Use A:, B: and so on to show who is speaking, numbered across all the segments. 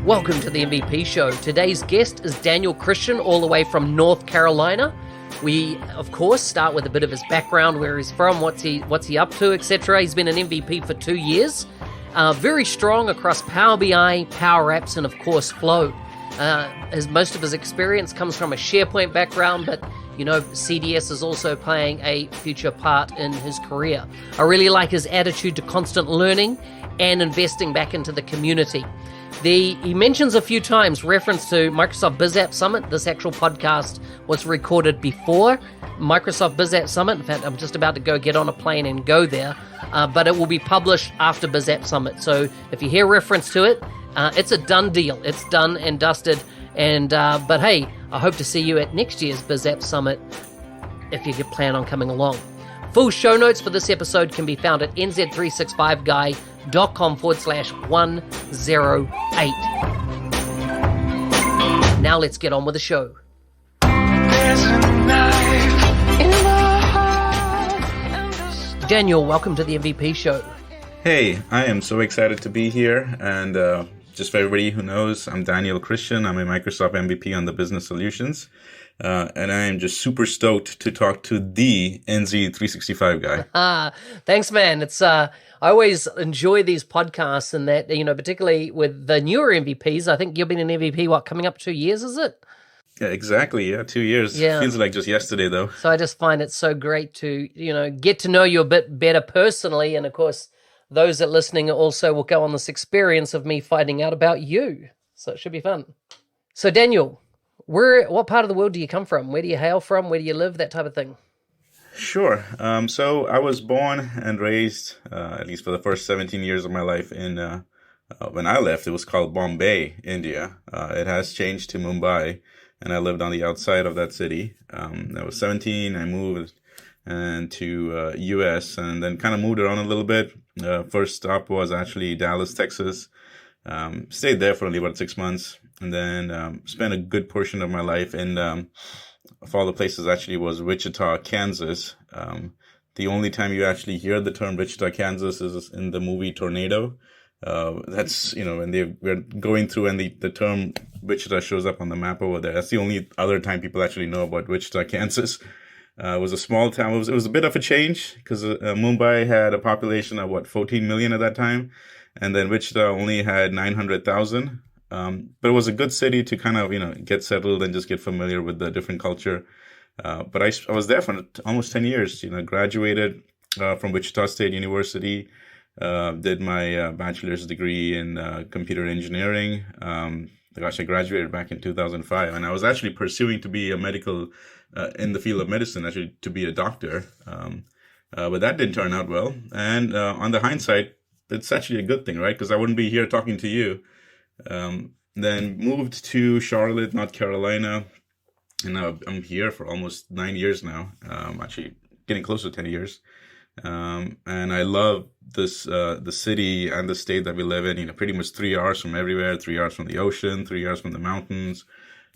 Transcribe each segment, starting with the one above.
A: Welcome to the MVP Show. Today's guest is Daniel Christian, all the way from North Carolina. We, of course, start with a bit of his background, where he's from, what's he up to, etc. He's been an MVP for 2 years. Very strong across Power BI, PowerApps, and of course Flow. As most of his experience comes from a SharePoint background, but you know, CDS is also playing a future part in his career. I really like his attitude to constant learning and investing back into the community. He mentions a few times reference to Microsoft BizApp Summit. This actual podcast was recorded before Microsoft BizApp Summit. In fact, I'm just about to go get on a plane and go there, but it will be published after BizApp Summit. So if you hear reference to it, it's a done deal. It's done and dusted. And but hey, I hope to see you at next year's BizApp Summit if you could plan on coming along. Full show notes for this episode can be found at nz365guy.com/108. Now let's get on with the show. Daniel, welcome to the MVP Show.
B: Hey, I am so excited to be here. And just for everybody who knows, I'm Daniel Christian. I'm a Microsoft MVP on the Business Solutions. And I am just super stoked to talk to the NZ365 guy.
A: Thanks, man. It's I always enjoy these podcasts, and that, you know, particularly with the newer MVPs. I think you've been an MVP, coming up 2 years, is it?
B: Yeah, exactly. Yeah, 2 years.
A: Yeah.
B: Feels like just yesterday, though.
A: So I just find it so great to, you know, get to know you a bit better personally, and of course, those that are listening also will go on this experience of me finding out about you. So it should be fun. So Daniel, what part of the world do you come from? Where do you hail from? Where do you live? That type of thing.
B: Sure. So I was born and raised, at least for the first 17 years of my life, in when I left, it was called Bombay, India. It has changed to Mumbai, and I lived on the outside of that city. I was 17. I moved to U.S. and then kind of moved around a little bit. First stop was actually Dallas, Texas. Stayed there for only about 6 months, and then spent a good portion of my life in, of all the places, actually was Wichita, Kansas. The only time you actually hear the term Wichita, Kansas is in the movie Tornado. That's, you know, when we're going through and the term Wichita shows up on the map over there. That's the only other time people actually know about Wichita, Kansas. It was a small town. It was a bit of a change because Mumbai had a population of 14 million at that time, and then Wichita only had 900,000. But it was a good city to kind of, you know, get settled and just get familiar with the different culture. But I was there for almost 10 years. You know, graduated from Wichita State University. Did my bachelor's degree in computer engineering. I graduated back in 2005, and I was actually pursuing to be a medical in the field of medicine, actually to be a doctor. But that didn't turn out well. And on the hindsight, it's actually a good thing, right? Because I wouldn't be here talking to you. Then moved to Charlotte, North Carolina, and I'm here for almost 9 years now. Actually getting close to 10 years. And I love this, the city and the state that we live in, you know, pretty much 3 hours from everywhere, 3 hours from the ocean, 3 hours from the mountains.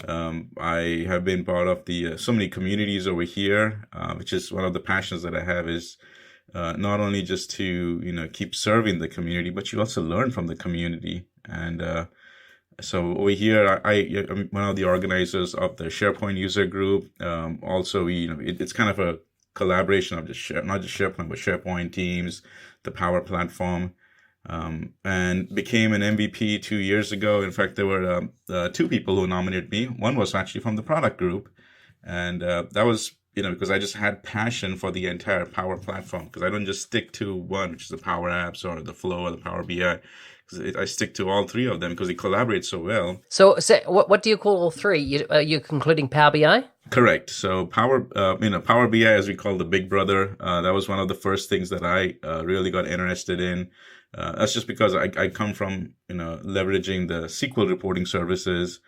B: I have been part of so many communities over here, which is one of the passions that I have is, not only just to, you know, keep serving the community, but you also learn from the community. And, so over here, I'm one of the organizers of the SharePoint user group. Also, you know, it's kind of a collaboration of not just SharePoint, but SharePoint Teams, the Power Platform, and became an MVP 2 years ago. In fact, there were 2 people who nominated me. One was actually from the product group, and that was, you know, because I just had passion for the entire Power Platform, because I don't just stick to one, which is the PowerApps or the Flow or the Power BI. I stick to all 3 of them because they collaborate so well.
A: So what do you call all 3? You're concluding Power BI?
B: Correct. So Power BI, as we call the big brother, that was one of the first things that I really got interested in. That's just because I come from, you know, leveraging the SQL reporting services,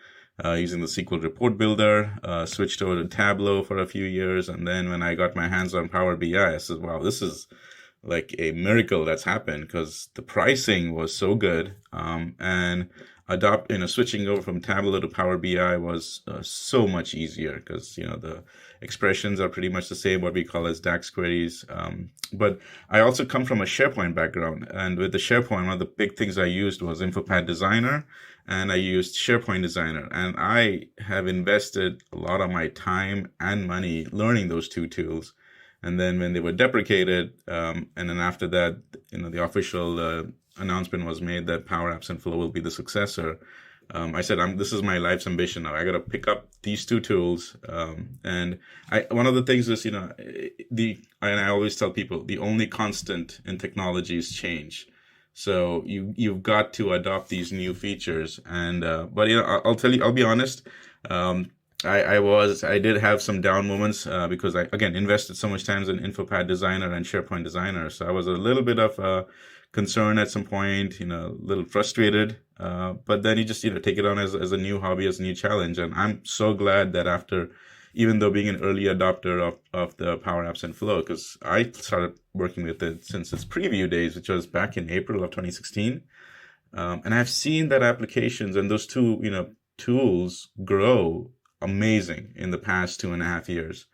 B: using the SQL report builder, switched over to Tableau for a few years. And then when I got my hands on Power BI, I said, wow, this is like a miracle that's happened, because the pricing was so good. And switching over from Tableau to Power BI was so much easier because, the expressions are pretty much the same, what we call as DAX queries. But I also come from a SharePoint background. And with the SharePoint, one of the big things I used was InfoPad Designer, and I used SharePoint Designer. And I have invested a lot of my time and money learning those two tools. And then when they were deprecated, and then after that, the official announcement was made that PowerApps and Flow will be the successor. I said, this is my life's ambition now. I got to pick up these two tools. And one of the things is, and I always tell people, the only constant in technology is change. So you've got to adopt these new features. And but I'll tell you, I'll be honest. I did have some down moments because I, again, invested so much time in InfoPad Designer and SharePoint Designer. So I was a little bit of concern at some point, a little frustrated. But then you just, take it on as a new hobby, as a new challenge. And I'm so glad that after, even though being an early adopter of the PowerApps and Flow, because I started working with it since its preview days, which was back in April of 2016. And I've seen that applications and those two, tools grow amazing in the past 2.5 years.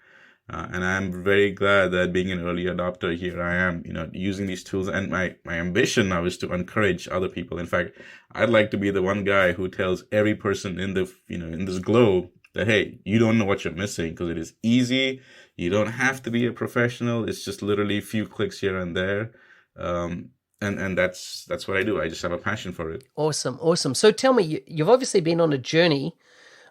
B: And I'm very glad that being an early adopter here, I am, using these tools. And my ambition now is to encourage other people. In fact, I'd like to be the one guy who tells every person in the, in this globe that, hey, you don't know what you're missing because it is easy. You don't have to be a professional. It's just literally a few clicks here and there. And that's what I do. I just have a passion for it.
A: Awesome. So tell me, you've obviously been on a journey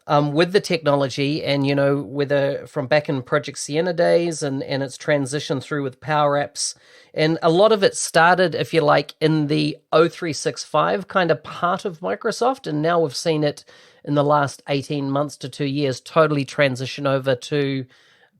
A: with the technology, and whether from back in Project Sienna days and its transition through with PowerApps, and a lot of it started, if you like, in the 0365 kind of part of Microsoft, and now we've seen it in the last 18 months to 2 years totally transition over to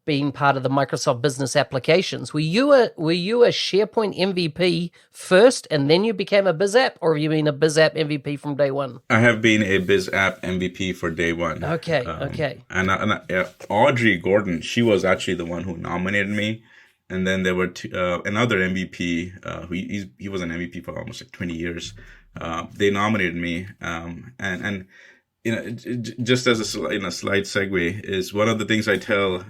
A: being part of the Microsoft business applications. Were you a SharePoint MVP first and then you became a Biz App, or have you been a Biz App MVP from day one?
B: I have been a Biz App MVP for day one.
A: Okay.
B: And Audrey Gordon, she was actually the one who nominated me. And then there were another MVP, he was an MVP for almost like 20 years. They nominated me, and just as a slight segue, is one of the things I tell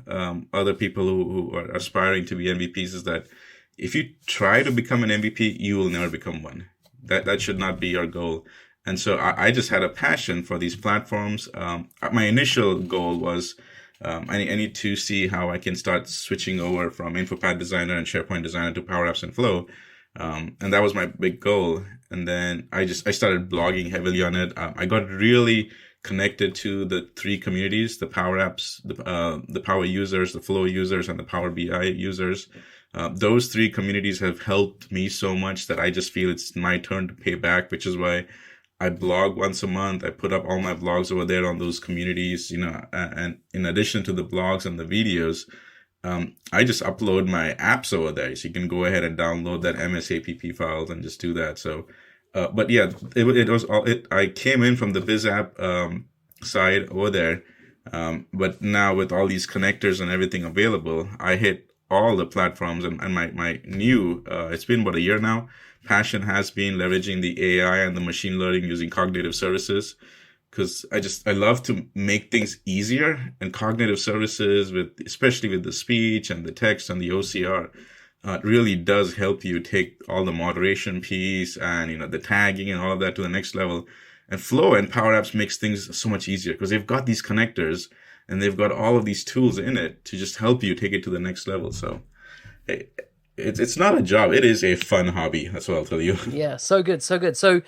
B: other people who are aspiring to be MVPs is that if you try to become an MVP, you will never become one. That should not be your goal. And so I just had a passion for these platforms. My initial goal was I need to see how I can start switching over from InfoPad Designer and SharePoint Designer to PowerApps and Flow. And that was my big goal. And then I started blogging heavily on it. I got really connected to the three communities: the PowerApps, the Power users, the Flow users, and the Power BI users. Those three communities have helped me so much that I just feel it's my turn to pay back, which is why I blog once a month. I put up all my vlogs over there on those communities, and in addition to the blogs and the videos, I just upload my apps over there. So you can go ahead and download that MSAPP files and just do that. So, but yeah, it was all it. I came in from the Biz App side over there, but now with all these connectors and everything available, I hit all the platforms. And my new, it's been about a year now, passion has been leveraging the AI and the machine learning using cognitive services. Because I love to make things easier, and cognitive services, especially with the speech and the text and the OCR, really does help you take all the moderation piece and the tagging and all of that to the next level. And Flow and PowerApps makes things so much easier because they've got these connectors and they've got all of these tools in it to just help you take it to the next level. So it's not a job; it is a fun hobby. That's what I'll tell you.
A: Yeah, so good. So,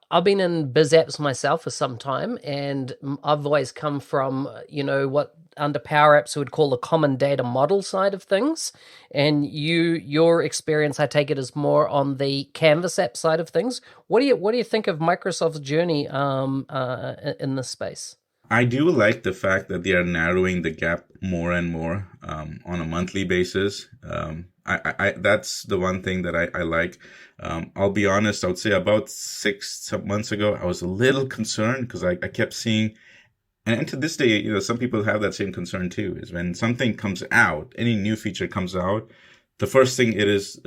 A: I've been in Biz Apps myself for some time, and I've always come from, what under PowerApps we would call the common data model side of things. And your experience, I take it, is more on the Canvas app side of things. What do you think of Microsoft's journey in this space?
B: I do like the fact that they are narrowing the gap more and more on a monthly basis. I that's the one thing that I like. I'll be honest, I would say about 6 months ago, I was a little concerned because I kept seeing, and to this day, some people have that same concern too, is when something comes out, any new feature comes out, the first thing it is,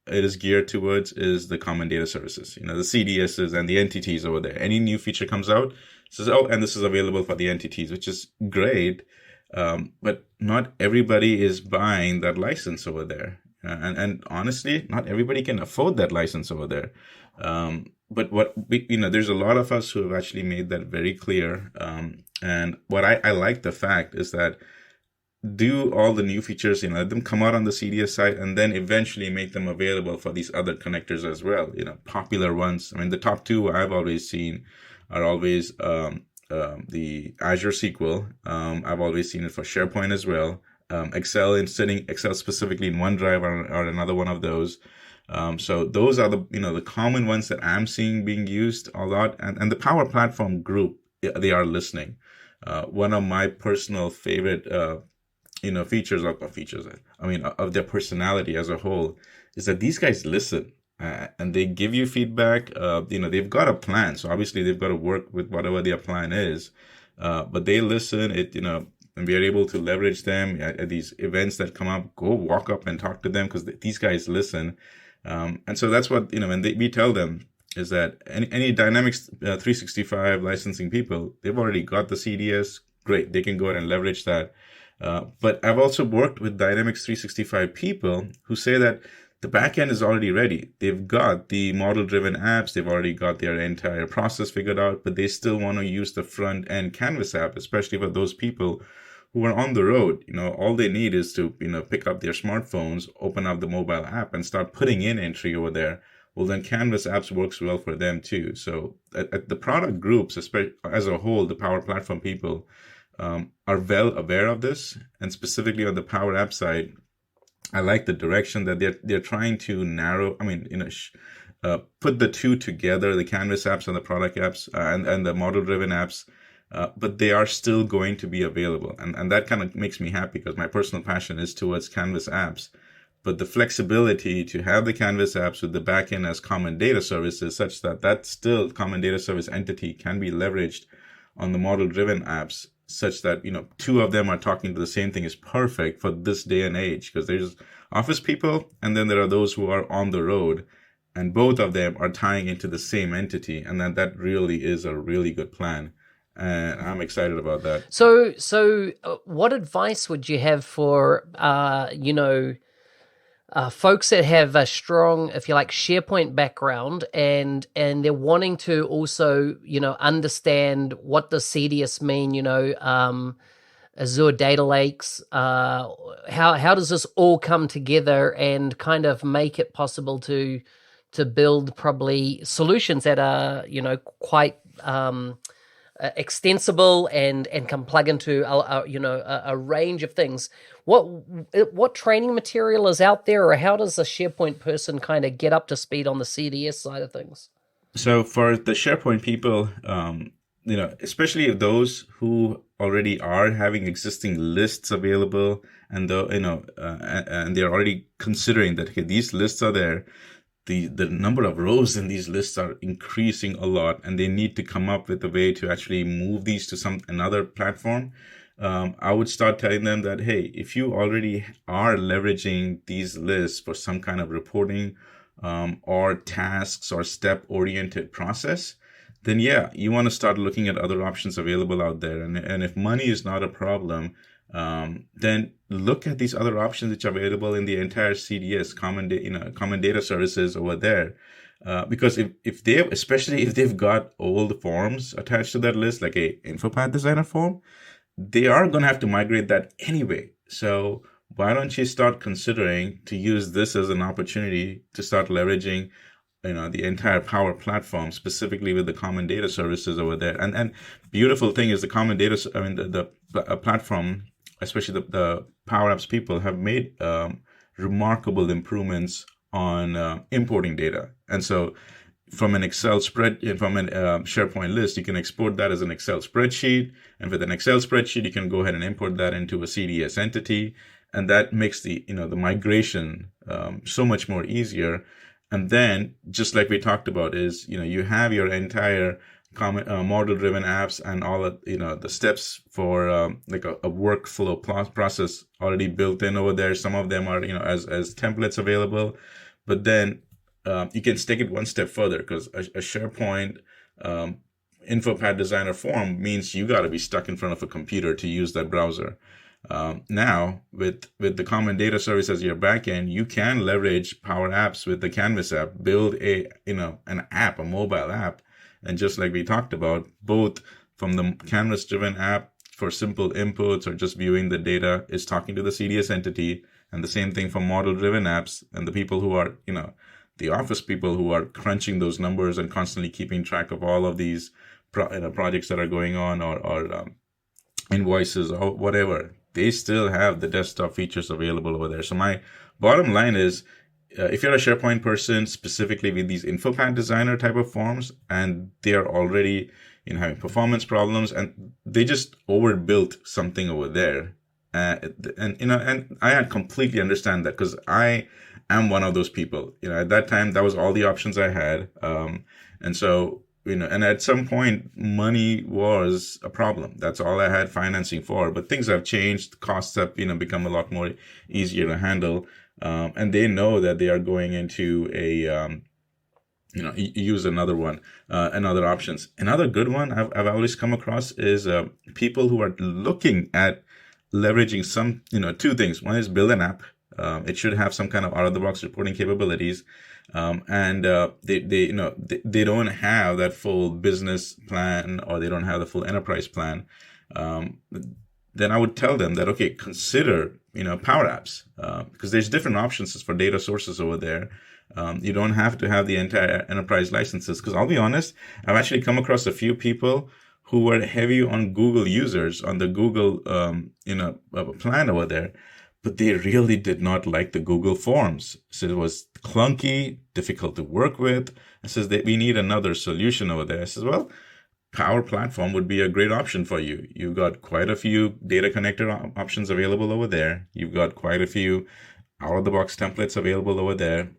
B: it is geared towards is the common data services, the CDSs and the entities over there. Any new feature comes out, it says, oh, and this is available for the entities, which is great. But not everybody is buying that license over there. And honestly, not everybody can afford that license over there. But there's a lot of us who have actually made that very clear. And what I like the fact is that do all the new features, let them come out on the CDS side and then eventually make them available for these other connectors as well. Popular ones. I mean, the top two I've always seen are always the Azure SQL. I've always seen it for SharePoint as well. Excel specifically in OneDrive or another one of those. So those are the common ones that I'm seeing being used a lot. And the Power Platform group, they are listening. One of my personal favorite features of their personality as a whole is that these guys listen and they give you feedback. They've got a plan, so obviously they've got to work with whatever their plan is, but they listen. And we are able to leverage them at these events that come up. Go walk up and talk to them because these guys listen, and so that's what when we tell them is that any Dynamics 365 licensing people, they've already got the CDS. Great, they can go ahead and leverage that. But I've also worked with Dynamics 365 people who say that the backend is already ready. They've got the model-driven apps. They've already got their entire process figured out, but they still want to use the front-end Canvas app, especially for those people who are on the road. All they need is to, pick up their smartphones, open up the mobile app, and start putting in entry over there. Well, then Canvas apps works well for them too. So at the product groups, especially as a whole, the Power Platform people, are well aware of this, and specifically on the Power App side, I like the direction that they're trying to narrow. Put the two together, the Canvas apps and the product apps and the model-driven apps, but they are still going to be available, and that kind of makes me happy because my personal passion is towards Canvas apps. But the flexibility to have the Canvas apps with the backend as common data services, such that still common data service entity can be leveraged on the model-driven apps, such that two of them are talking to the same thing, is perfect for this day and age, because there's office people and then there are those who are on the road, and both of them are tying into the same entity, and that really is a really good plan, and I'm excited about that.
A: So what advice would you have for folks that have a strong, if you like, SharePoint background, and they're wanting to also, understand what does CDS mean, Azure Data Lakes, how does this all come together and kind of make it possible to build probably solutions that are, quite extensible and can plug into a range of things. What training material is out there, or how does a SharePoint person kind of get up to speed on the CDS side of things?
B: So for the SharePoint people, especially those who already are having existing lists available, and and they're already considering that, okay, these lists are there. The number of rows in these lists are increasing a lot, and they need to come up with a way to actually move these to another platform. I would start telling them that, hey, if you already are leveraging these lists for some kind of reporting or tasks or step-oriented process, then yeah, you want to start looking at other options available out there. And if money is not a problem, then look at these other options which are available in the entire CDS, common data services over there. Because especially if they've got old forms attached to that list, like a InfoPath Designer form, they are going to have to migrate that anyway. So why don't you start considering to use this as an opportunity to start leveraging the entire Power Platform, specifically with the common data services over there. And beautiful thing is the common data, the platform, especially the PowerApps people, have made remarkable improvements on importing data. And so from an SharePoint list, you can export that as an Excel spreadsheet. And with an Excel spreadsheet, you can go ahead and import that into a CDS entity. And that makes the migration so much more easier. And then, just like we talked about, is you have your entire model-driven apps and all of the steps for like a workflow process already built in over there. Some of them are as templates available, But then you can take it one step further, because a SharePoint InfoPad designer form means you got to be stuck in front of a computer to use that browser. Now, with the Common Data Service as your backend, you can leverage PowerApps with the Canvas app, build an app, a mobile app, and just like we talked about, both from the Canvas-driven app for simple inputs or just viewing the data is talking to the CDS entity, and the same thing for model-driven apps and the people who are, the office people who are crunching those numbers and constantly keeping track of all of these projects that are going on or invoices or whatever. They still have the desktop features available over there. So my bottom line is, if you're a SharePoint person, specifically with these InfoPad designer type of forms, and they are already having performance problems, and they just overbuilt something over there, and I completely understand that, because I am one of those people. At that time, that was all the options I had, and so. And at some point, money was a problem. That's all I had financing for. But things have changed. Costs have, become a lot more easier to handle. And they know that they are going into use another options. Another good one I've always come across is people who are looking at leveraging some, two things. One is build an app. It should have some kind of out-of-the-box reporting capabilities. And they don't have that full business plan, or they don't have the full enterprise plan. Then I would tell them that, okay, consider, PowerApps, because there's different options for data sources over there. You don't have to have the entire enterprise licenses, because I'll be honest, I've actually come across a few people who were heavy on Google users on the Google, plan over there. But they really did not like the Google Forms. So it was clunky, difficult to work with. It says that we need another solution over there. I says, well, Power Platform would be a great option for you. You've got quite a few data connector options available over there. You've got quite a few out-of-the-box templates available over there.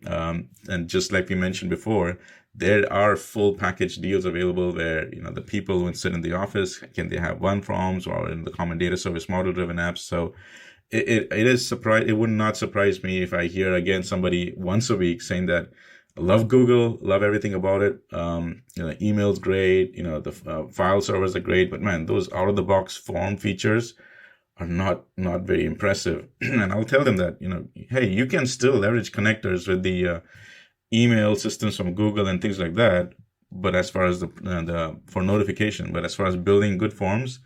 B: And just like we mentioned before, there are full package deals available where, the people who sit in the office, they have one forms, or in the Common Data Service model-driven apps. So it would not surprise me if I hear again somebody once a week saying that I love Google, love everything about it. Email's great, the file servers are great, but man, those out of the box form features are not very impressive. And I'll tell them that, hey, you can still leverage connectors with the email systems from Google and things like that. But as far as for notification, but as far as building good forms,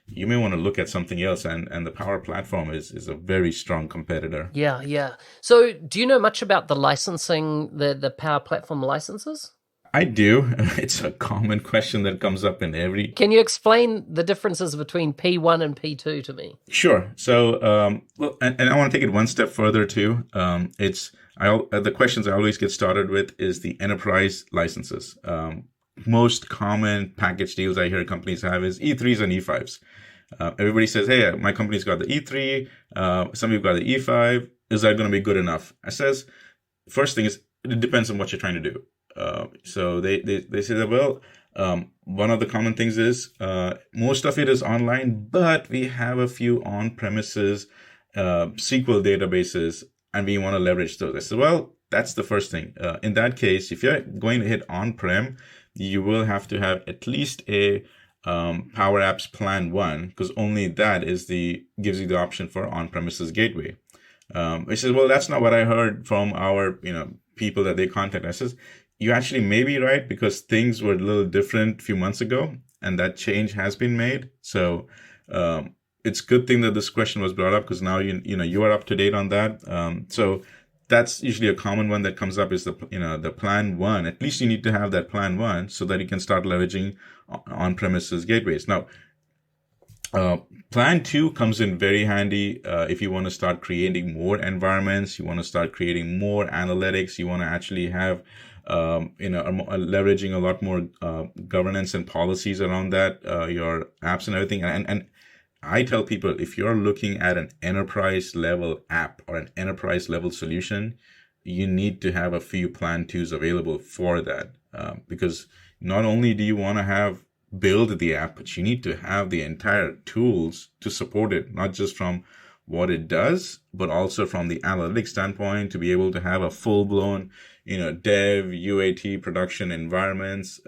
B: you may want to look at something else, and the Power Platform is a very strong competitor.
A: Yeah. So do you know much about the licensing, the Power Platform licenses?
B: I do. It's a common question that comes up in every...
A: Can you explain the differences between P1 and P2 to me?
B: Sure. So, and I want to take it one step further too. The questions I always get started with is the enterprise licenses. Most common package deals I hear companies have is E3s and E5s. Everybody says, hey, my company's got the E3, some of you got the E5. Is that going to be good enough? I says, first thing is, it depends on what you're trying to do. So they say that, well, one of the common things is most of it is online, but we have a few on-premises SQL databases, and we want to leverage those. I said, well, that's the first thing. In that case, if you're going to hit on-prem, you will have to have at least a PowerApps Plan 1, because only that gives you the option for on-premises gateway. He says, well, that's not what I heard from our people that they contact. I says, you actually may be right, because things were a little different a few months ago, and that change has been made. So it's a good thing that this question was brought up, because now you are up to date on that. So that's usually a common one that comes up, is the Plan 1. At least you need to have that Plan 1 so that you can start leveraging on-premises gateways. Now, Plan 2 comes in very handy if you want to start creating more environments, you want to start creating more analytics, you want to actually have leveraging a lot more governance and policies around that, your apps and everything. And I tell people, if you're looking at an enterprise level app or an enterprise level solution, you need to have a few Plan 2s available for that, because not only do you want to build the app, but you need to have the entire tools to support it, not just from what it does, but also from the analytics standpoint to be able to have a full-blown, dev, UAT production environments,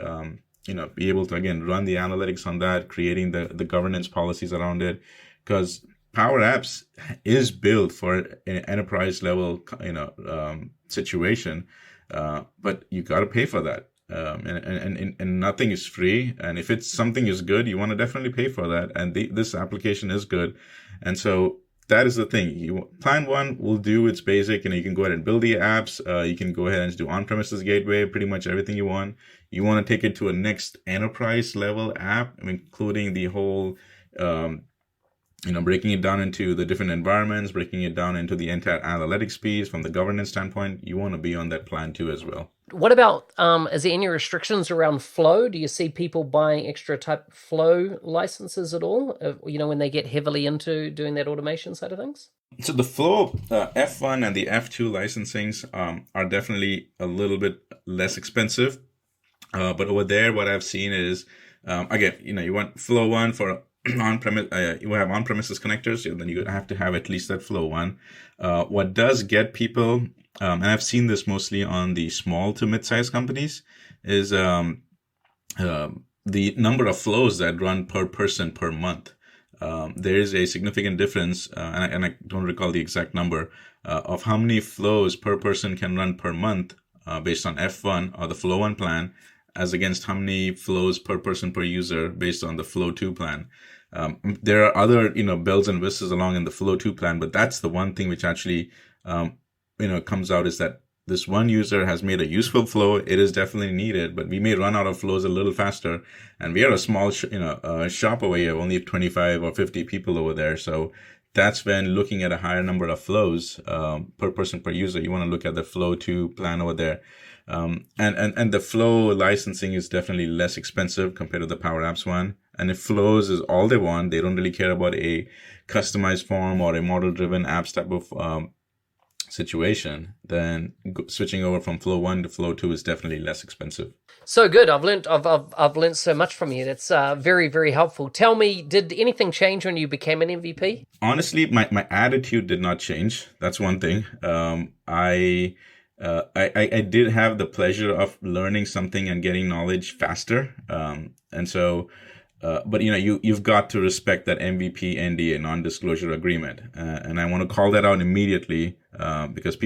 B: be able to, again, run the analytics on that, creating the governance policies around it. Because PowerApps is built for an enterprise level, situation, but you got to pay for that. And nothing is free. And if it's something is good, you want to definitely pay for that. And this application is good. And so that is the thing. Plan one will do its basic, and you can go ahead and build the apps. You can go ahead and do on-premises gateway, pretty much everything you want. You want to take it to a next enterprise level app, including the whole, breaking it down into the different environments, breaking it down into the entire analytics piece from the governance standpoint. You want to be on that plan too as well.
A: What about, is there any restrictions around Flow? Do you see people buying extra type Flow licenses at all, when they get heavily into doing that automation side of things?
B: So the Flow F1 and the F2 licensings are definitely a little bit less expensive. But over there, what I've seen is, again, you want Flow 1 for on-premise, you have on-premises connectors, then you have to have at least that Flow 1. What does get people, and I've seen this mostly on the small to mid-sized companies, is the number of flows that run per person per month. There is a significant difference, and I don't recall the exact number, of how many flows per person can run per month based on F1 or the Flow 1 plan, as against how many flows per person per user based on the Flow 2 plan. There are other, bells and whistles along in the Flow 2 plan, but that's the one thing which actually, comes out is that this one user has made a useful flow. It is definitely needed, but we may run out of flows a little faster. And we are a small, shop away. You have only 25 or 50 people over there. So that's when looking at a higher number of flows per person per user, you want to look at the Flow 2 plan over there. And the Flow licensing is definitely less expensive compared to the PowerApps one. And if flows is all they want, they don't really care about a customized form or a model-driven apps type of situation, then switching over from Flow 1 to Flow 2 is definitely less expensive.
A: So good. I've learned so much from you. That's very, very helpful. Tell me, did anything change when you became an MVP?
B: Honestly, my attitude did not change. That's one thing. I did have the pleasure of learning something and getting knowledge faster. And so, but you've got to respect that MVP NDA, non-disclosure agreement. And I want to call that out immediately, because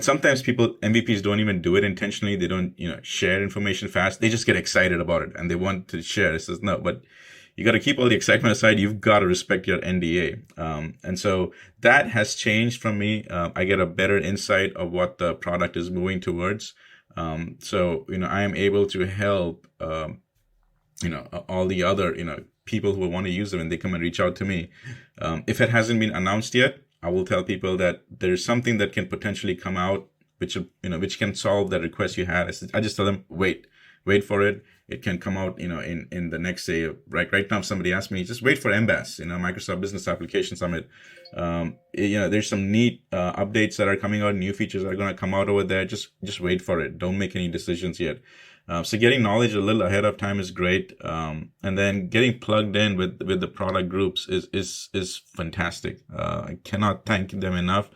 B: sometimes MVPs don't even do it intentionally. They don't, share information fast. They just get excited about it and they want to share. It says, no, but you got to keep all the excitement aside. You've got to respect your NDA. And so that has changed from me. I get a better insight of what the product is moving towards. So, I am able to help, all the other, people who want to use them, and they come and reach out to me. If it hasn't been announced yet, I will tell people that there's something that can potentially come out, which can solve the request you had. I just tell them, wait for it. It can come out, in the next day. Right now, if somebody asks me, just wait for MBAS, Microsoft Business Application Summit. There's some neat updates that are coming out, new features that are going to come out over there. Just wait for it. Don't make any decisions yet. So getting knowledge a little ahead of time is great. And then getting plugged in with the product groups is fantastic. I cannot thank them enough.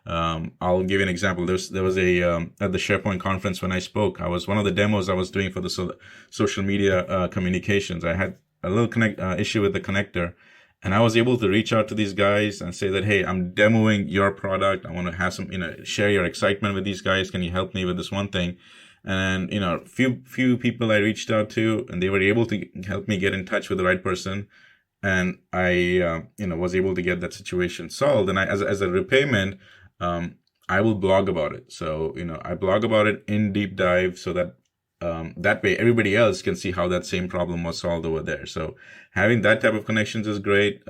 B: I'll give you an example. There was a at the SharePoint conference when I spoke, one of the demos I was doing for the social media communications. I had a little issue with the connector, and I was able to reach out to these guys and say that, hey, I'm demoing your product. I want to have some, share your excitement with these guys. Can you help me with this one thing? And, few people I reached out to, and they were able to help me get in touch with the right person. And I, was able to get that situation solved. And as a repayment, I will blog about it. So, I blog about it in deep dive so that, that way everybody else can see how that same problem was solved over there. So having that type of connections is great.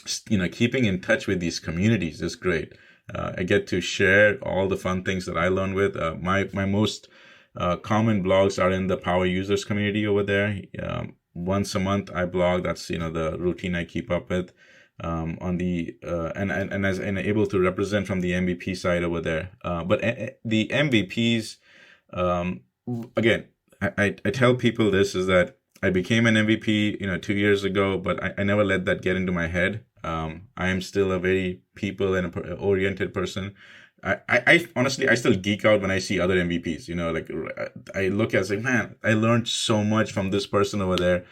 B: Keeping in touch with these communities is great. I get to share all the fun things that I learn with. My most common blogs are in the Power Users community over there. Once a month I blog. That's the routine I keep up with. On the and able to represent from the MVP side over there. But the MVPs, again, I tell people this is that I became an MVP, 2 years ago, but I never let that get into my head. I am still a very people and oriented person. I honestly, I still geek out when I see other MVPs, like I look at, say, man, I learned so much from this person over there.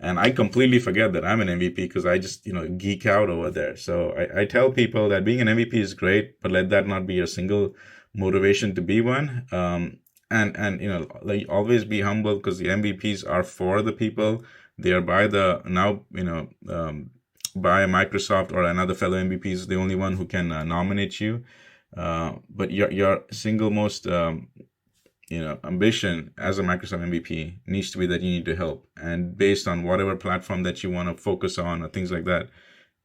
B: And I completely forget that I'm an MVP because I just, geek out over there. So I tell people that being an MVP is great, but let that not be your single motivation to be one. And like, always be humble, because the MVPs are for the people. They are by by Microsoft or another fellow MVP is the only one who can nominate you. But your single most ambition as a Microsoft MVP needs to be that you need to help, and based on whatever platform that you want to focus on or things like that,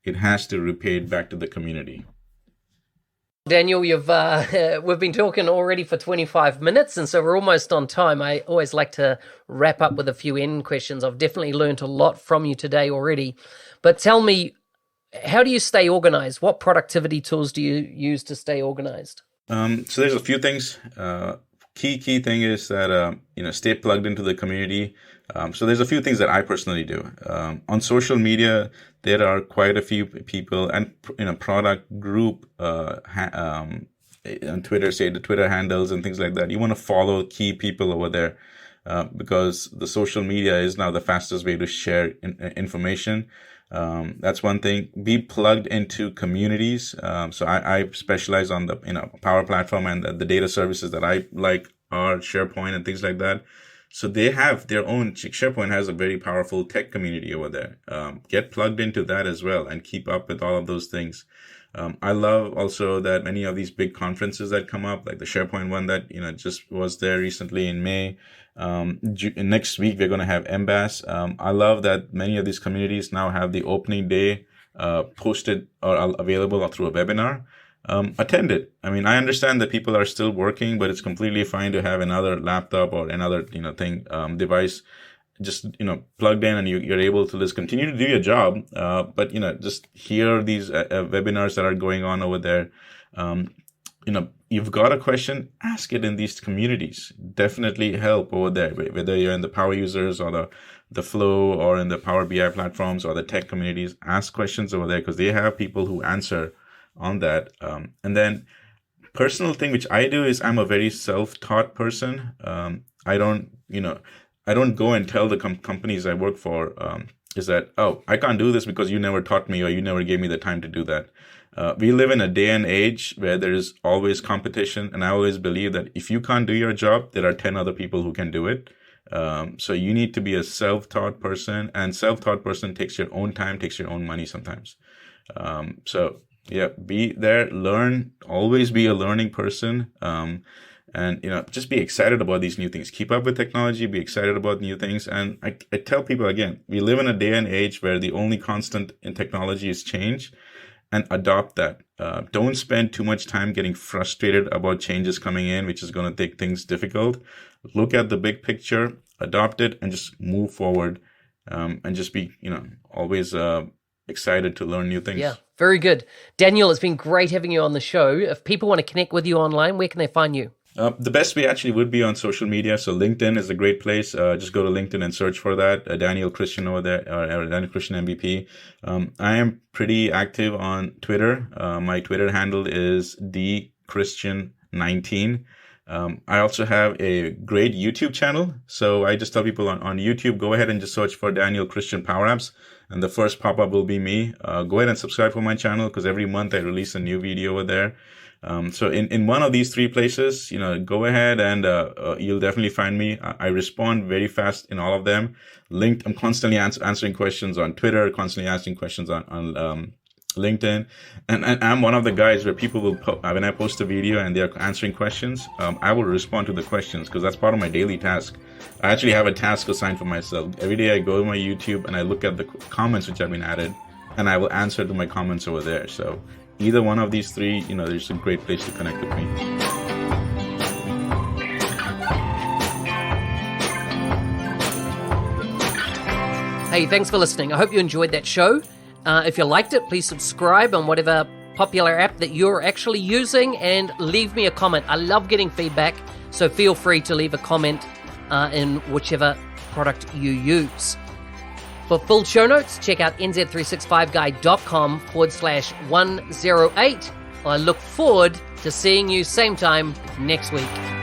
B: it has to repay it back to the community.
A: Daniel, we've been talking already for 25 minutes, and so we're almost on time. I always like to wrap up with a few end questions. I've definitely learned a lot from you today already. But tell me, how do you stay organized? What productivity tools do you use to stay organized?
B: So there's a few things. Key thing is that, stay plugged into the community. So there's a few things that I personally do. On social media, there are quite a few people and, product group, on Twitter, say the Twitter handles and things like that. You want to follow key people over there, because the social media is now the fastest way to share information. That's one thing. Be plugged into communities. So I specialize on the Power Platform, and the data services that I like are SharePoint and things like that. So they have their own. SharePoint has a very powerful tech community over there. Get plugged into that as well and keep up with all of those things. I love also that many of these big conferences that come up, like the SharePoint one that just was there recently in May. Next week we're going to have MBAS. I love that many of these communities now have the opening day posted or available through a webinar. Attend it. I mean, I understand that people are still working, but it's completely fine to have another laptop or another device just plugged in, and you're able to just continue to do your job. But just hear these webinars that are going on over there. You've got a question, ask it in these communities. Definitely help over there, whether you're in the power users or the flow or in the Power BI platforms or the tech communities. Ask questions over there, because they have people who answer on that. And then personal thing which I do is, I'm a very self-taught person. I don't go and tell the companies I work for is that, oh, I can't do this because you never taught me or you never gave me the time to do that. We live in a day and age where there is always competition, and I always believe that if you can't do your job, there are 10 other people who can do it. So you need to be a self-taught person, and self-taught person takes your own time, takes your own money sometimes. So yeah, be there, learn, always be a learning person. And, just be excited about these new things. Keep up with technology, be excited about new things. And I tell people again, we live in a day and age where the only constant in technology is change, and adopt that. Don't spend too much time getting frustrated about changes coming in, which is going to take things difficult. Look at the big picture, adopt it, and just move forward. And just be, always excited to learn new things.
A: Yeah, very good. Daniel, it's been great having you on the show. If people want to connect with you online, where can they find you?
B: The best way actually would be on social media. So LinkedIn is a great place. Just go to LinkedIn and search for that. Daniel Christian over there, or Daniel Christian MVP. I am pretty active on Twitter. My Twitter handle is dchristian19. I also have a great YouTube channel. So I just tell people on YouTube, go ahead and just search for Daniel Christian PowerApps, and the first pop-up will be me. Go ahead and subscribe for my channel, because every month I release a new video over there. So in one of these three places, go ahead and you'll definitely find me. I respond very fast in all of them. I'm constantly answering questions on Twitter, constantly answering questions on LinkedIn. And I'm one of the guys where people will, when I post a video and they're answering questions, I will respond to the questions, because that's part of my daily task. I actually have a task assigned for myself. Every day I go to my YouTube and I look at the comments which have been added, and I will answer to my comments over there. So either one of these three, there's a great place to connect with me.
A: Hey, thanks for listening. I hope you enjoyed that show. If you liked it, please subscribe on whatever popular app that you're actually using, and leave me a comment. I love getting feedback, so feel free to leave a comment in whichever product you use. For full show notes, check out nz365guy.com/108. I look forward to seeing you same time next week.